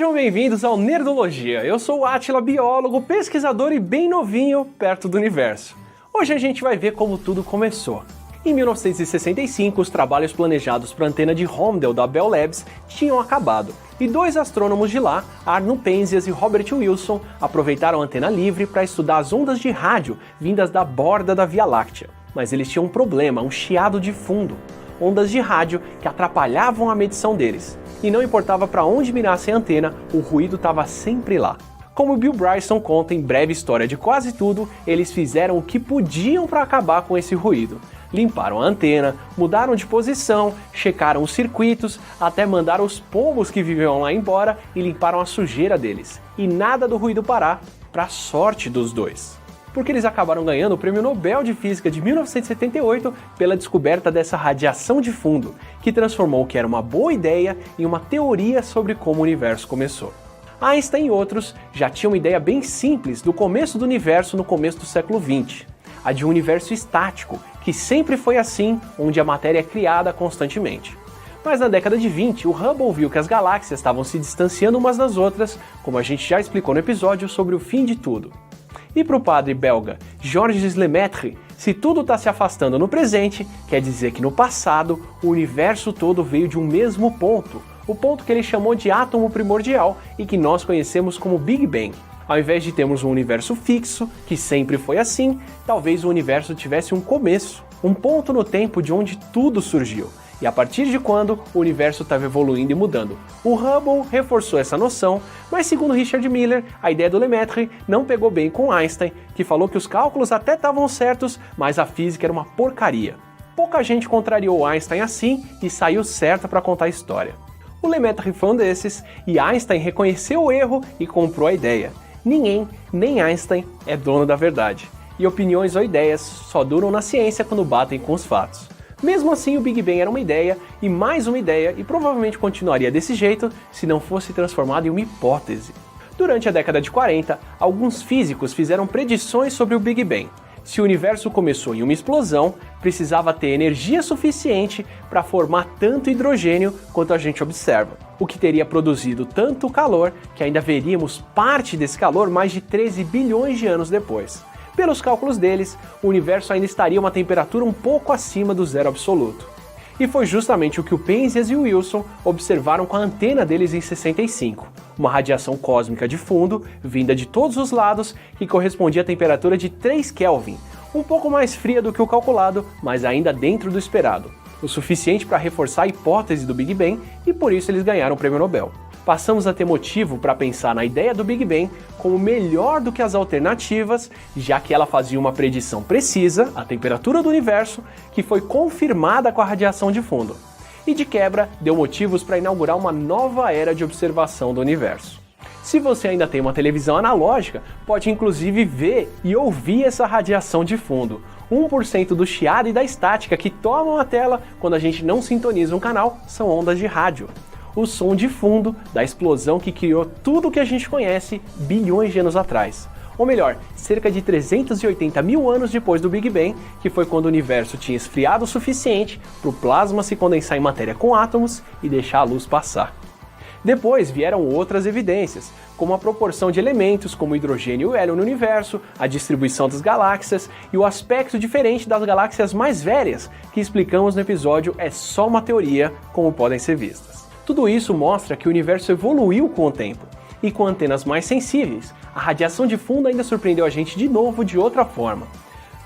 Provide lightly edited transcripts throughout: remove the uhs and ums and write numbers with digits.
Sejam bem-vindos ao Nerdologia. Eu sou o Átila, biólogo, pesquisador e bem novinho perto do universo. Hoje a gente vai ver como tudo começou. Em 1965, os trabalhos planejados para a antena de Holmdel da Bell Labs tinham acabado, e dois astrônomos de lá, Arno Penzias e Robert Wilson, aproveitaram a antena livre para estudar as ondas de rádio vindas da borda da Via Láctea. Mas eles tinham um problema, um chiado de fundo. Ondas de rádio que atrapalhavam a medição deles. E não importava para onde mirassem a antena, o ruído estava sempre lá. Como Bill Bryson conta em Breve História de Quase Tudo, eles fizeram o que podiam para acabar com esse ruído. Limparam a antena, mudaram de posição, checaram os circuitos, até mandaram os pombos que viviam lá embora e limparam a sujeira deles. E nada do ruído parar, para sorte dos dois. Porque eles acabaram ganhando o Prêmio Nobel de Física de 1978 pela descoberta dessa radiação de fundo, que transformou o que era uma boa ideia em uma teoria sobre como o universo começou. Einstein e outros já tinham uma ideia bem simples do começo do universo no começo do século XX, a de um universo estático, que sempre foi assim, onde a matéria é criada constantemente. Mas na década de 20, o Hubble viu que as galáxias estavam se distanciando umas das outras, como a gente já explicou no episódio sobre o fim de tudo. E para o padre belga Georges Lemaitre, se tudo está se afastando no presente, quer dizer que no passado o universo todo veio de um mesmo ponto, o ponto que ele chamou de átomo primordial e que nós conhecemos como Big Bang. Ao invés de termos um universo fixo, que sempre foi assim, talvez o universo tivesse um começo, um ponto no tempo de onde tudo surgiu. E a partir de quando o universo estava evoluindo e mudando. O Hubble reforçou essa noção, mas segundo Richard Miller, a ideia do Lemaitre não pegou bem com Einstein, que falou que os cálculos até estavam certos, mas a física era uma porcaria. Pouca gente contrariou Einstein assim e saiu certa para contar a história. O Lemaitre foi um desses, e Einstein reconheceu o erro e comprou a ideia. Ninguém, nem Einstein, é dono da verdade. E opiniões ou ideias só duram na ciência quando batem com os fatos. Mesmo assim, o Big Bang era uma ideia, e mais uma ideia, e provavelmente continuaria desse jeito se não fosse transformado em uma hipótese. Durante a década de 40, alguns físicos fizeram predições sobre o Big Bang. Se o universo começou em uma explosão, precisava ter energia suficiente para formar tanto hidrogênio quanto a gente observa, o que teria produzido tanto calor que ainda veríamos parte desse calor mais de 13 bilhões de anos depois. Pelos cálculos deles, o universo ainda estaria a uma temperatura um pouco acima do zero absoluto. E foi justamente o que o Penzias e o Wilson observaram com a antena deles em 65, uma radiação cósmica de fundo, vinda de todos os lados, que correspondia à temperatura de 3 Kelvin, um pouco mais fria do que o calculado, mas ainda dentro do esperado, o suficiente para reforçar a hipótese do Big Bang, e por isso eles ganharam o Prêmio Nobel. Passamos a ter motivo para pensar na ideia do Big Bang como melhor do que as alternativas, já que ela fazia uma predição precisa, a temperatura do universo, que foi confirmada com a radiação de fundo. E de quebra, deu motivos para inaugurar uma nova era de observação do universo. Se você ainda tem uma televisão analógica, pode inclusive ver e ouvir essa radiação de fundo. 1% do chiado e da estática que tomam a tela quando a gente não sintoniza um canal são ondas de rádio. O som de fundo da explosão que criou tudo o que a gente conhece bilhões de anos atrás. Ou melhor, cerca de 380 mil anos depois do Big Bang, que foi quando o universo tinha esfriado o suficiente para o plasma se condensar em matéria com átomos e deixar a luz passar. Depois vieram outras evidências, como a proporção de elementos como hidrogênio e hélio no universo, a distribuição das galáxias e o aspecto diferente das galáxias mais velhas, que explicamos no episódio É Só Uma Teoria, como podem ser vistas. Tudo isso mostra que o universo evoluiu com o tempo, e com antenas mais sensíveis, a radiação de fundo ainda surpreendeu a gente de novo de outra forma.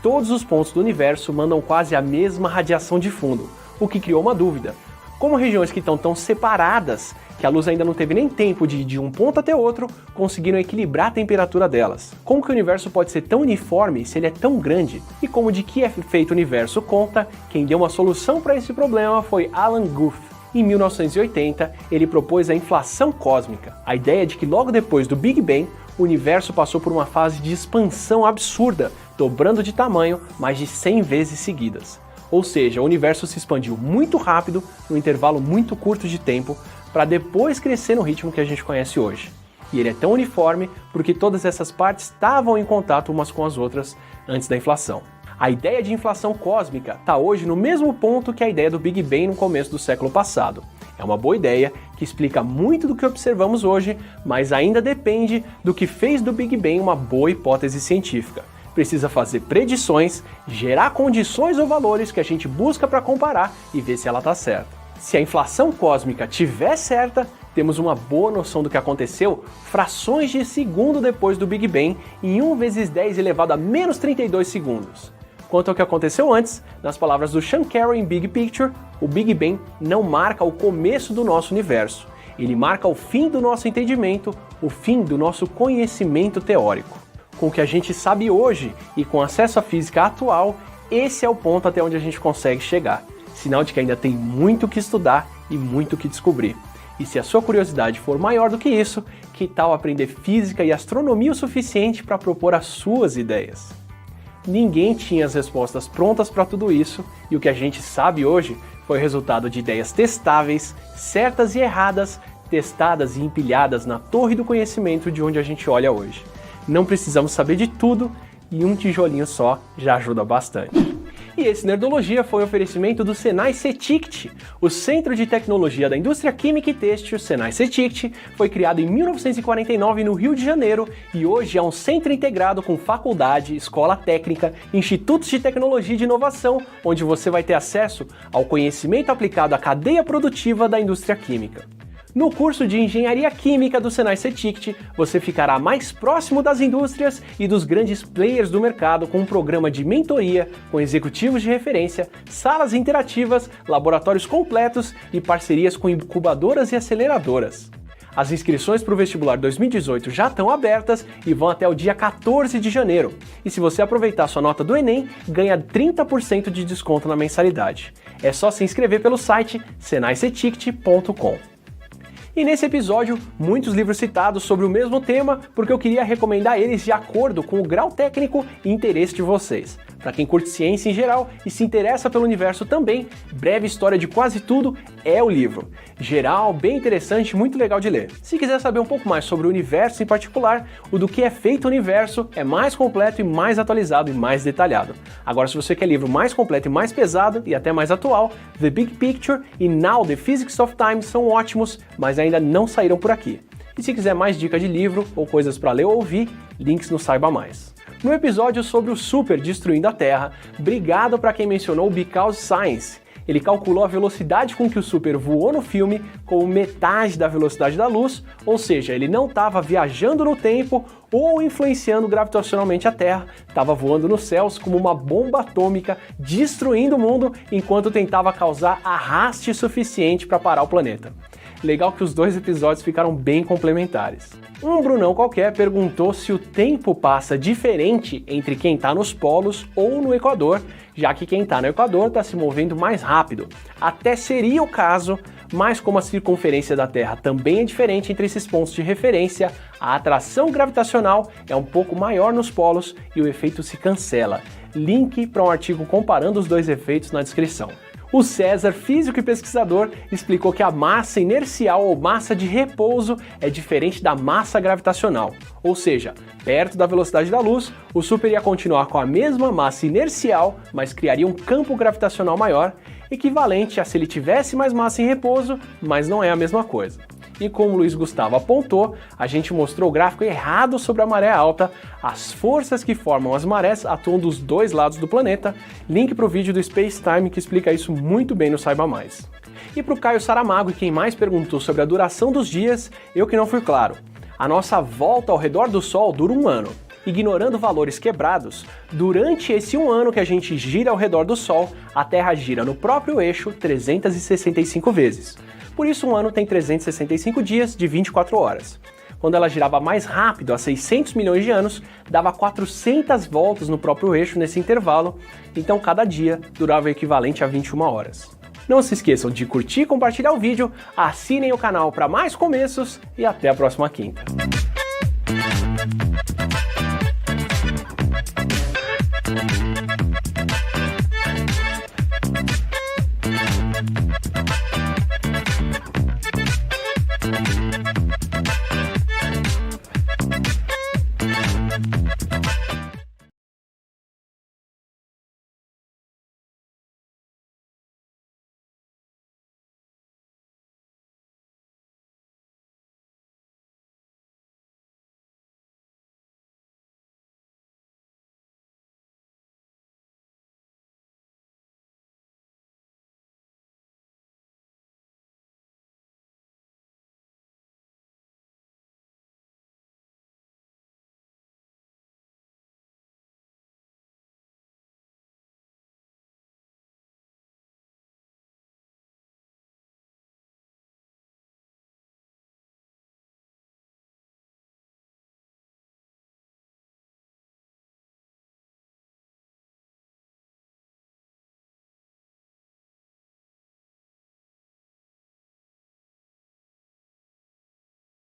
Todos os pontos do universo mandam quase a mesma radiação de fundo, o que criou uma dúvida. Como regiões que estão tão separadas que a luz ainda não teve nem tempo de ir de um ponto até outro, conseguiram equilibrar a temperatura delas. Como que o universo pode ser tão uniforme se ele é tão grande? E como de que é feito o universo conta, quem deu uma solução para esse problema foi Alan Guth. Em 1980, ele propôs a inflação cósmica, a ideia de que logo depois do Big Bang, o universo passou por uma fase de expansão absurda, dobrando de tamanho mais de 100 vezes seguidas. Ou seja, o universo se expandiu muito rápido, num intervalo muito curto de tempo, para depois crescer no ritmo que a gente conhece hoje. E ele é tão uniforme porque todas essas partes estavam em contato umas com as outras antes da inflação. A ideia de inflação cósmica está hoje no mesmo ponto que a ideia do Big Bang no começo do século passado. É uma boa ideia que explica muito do que observamos hoje, mas ainda depende do que fez do Big Bang uma boa hipótese científica. Precisa fazer predições, gerar condições ou valores que a gente busca para comparar e ver se ela está certa. Se a inflação cósmica estiver certa, temos uma boa noção do que aconteceu frações de segundo depois do Big Bang em 1 vezes 10 elevado a menos 32 segundos. Quanto ao que aconteceu antes, nas palavras do Sean Carroll em Big Picture, o Big Bang não marca o começo do nosso universo. Ele marca o fim do nosso entendimento, o fim do nosso conhecimento teórico. Com o que a gente sabe hoje e com acesso à física atual, esse é o ponto até onde a gente consegue chegar. Sinal de que ainda tem muito o que estudar e muito o que descobrir. E se a sua curiosidade for maior do que isso, que tal aprender física e astronomia o suficiente para propor as suas ideias? Ninguém tinha as respostas prontas para tudo isso, e o que a gente sabe hoje foi resultado de ideias testáveis, certas e erradas, testadas e empilhadas na torre do conhecimento de onde a gente olha hoje. Não precisamos saber de tudo, e um tijolinho só já ajuda bastante. E esse Nerdologia foi um oferecimento do Senai CETICT. O Centro de Tecnologia da Indústria Química e Têxtil, Senai CETICT, foi criado em 1949 no Rio de Janeiro e hoje é um centro integrado com faculdade, escola técnica, institutos de tecnologia e de inovação, onde você vai ter acesso ao conhecimento aplicado à cadeia produtiva da indústria química. No curso de Engenharia Química do Senai CETICT, você ficará mais próximo das indústrias e dos grandes players do mercado com um programa de mentoria, com executivos de referência, salas interativas, laboratórios completos e parcerias com incubadoras e aceleradoras. As inscrições para o vestibular 2018 já estão abertas e vão até o dia 14 de janeiro. E se você aproveitar sua nota do Enem, ganha 30% de desconto na mensalidade. É só se inscrever pelo site senaicetict.com. E nesse episódio, muitos livros citados sobre o mesmo tema, porque eu queria recomendar eles de acordo com o grau técnico e interesse de vocês. Para quem curte ciência em geral e se interessa pelo universo também, Breve História de Quase Tudo é o livro. Geral, bem interessante, muito legal de ler. Se quiser saber um pouco mais sobre o universo em particular, o do que é feito o universo é mais completo e mais atualizado e mais detalhado. Agora, se você quer livro mais completo e mais pesado e até mais atual, The Big Picture e Now The Physics of Time são ótimos, mas ainda não saíram por aqui. E se quiser mais dicas de livro ou coisas para ler ou ouvir, links no Saiba Mais. No episódio sobre o Super destruindo a Terra, obrigado para quem mencionou o Because Science. Ele calculou a velocidade com que o Super voou no filme como metade da velocidade da luz, ou seja, ele não estava viajando no tempo ou influenciando gravitacionalmente a Terra, estava voando nos céus como uma bomba atômica, destruindo o mundo enquanto tentava causar arraste suficiente para parar o planeta. Legal que os dois episódios ficaram bem complementares. Um Brunão qualquer perguntou se o tempo passa diferente entre quem está nos polos ou no Equador, já que quem está no Equador está se movendo mais rápido. Até seria o caso, mas como a circunferência da Terra também é diferente entre esses pontos de referência, a atração gravitacional é um pouco maior nos polos e o efeito se cancela. Link para um artigo comparando os dois efeitos na descrição. O César, físico e pesquisador, explicou que a massa inercial ou massa de repouso é diferente da massa gravitacional. Ou seja, perto da velocidade da luz, o Super ia continuar com a mesma massa inercial, mas criaria um campo gravitacional maior, equivalente a se ele tivesse mais massa em repouso, mas não é a mesma coisa. E como o Luiz Gustavo apontou, a gente mostrou o gráfico errado sobre a maré alta, as forças que formam as marés atuam dos dois lados do planeta, link para o vídeo do Space Time que explica isso muito bem no Saiba Mais. E para o Caio Saramago, e quem mais perguntou sobre a duração dos dias, eu que não fui claro. A nossa volta ao redor do Sol dura 1 ano. Ignorando valores quebrados, durante esse 1 ano que a gente gira ao redor do Sol, a Terra gira no próprio eixo 365 vezes. Por isso, 1 ano tem 365 dias de 24 horas. Quando ela girava mais rápido, há 600 milhões de anos, dava 400 voltas no próprio eixo nesse intervalo, então cada dia durava o equivalente a 21 horas. Não se esqueçam de curtir e compartilhar o vídeo, assinem o canal para mais começos e até a próxima quinta.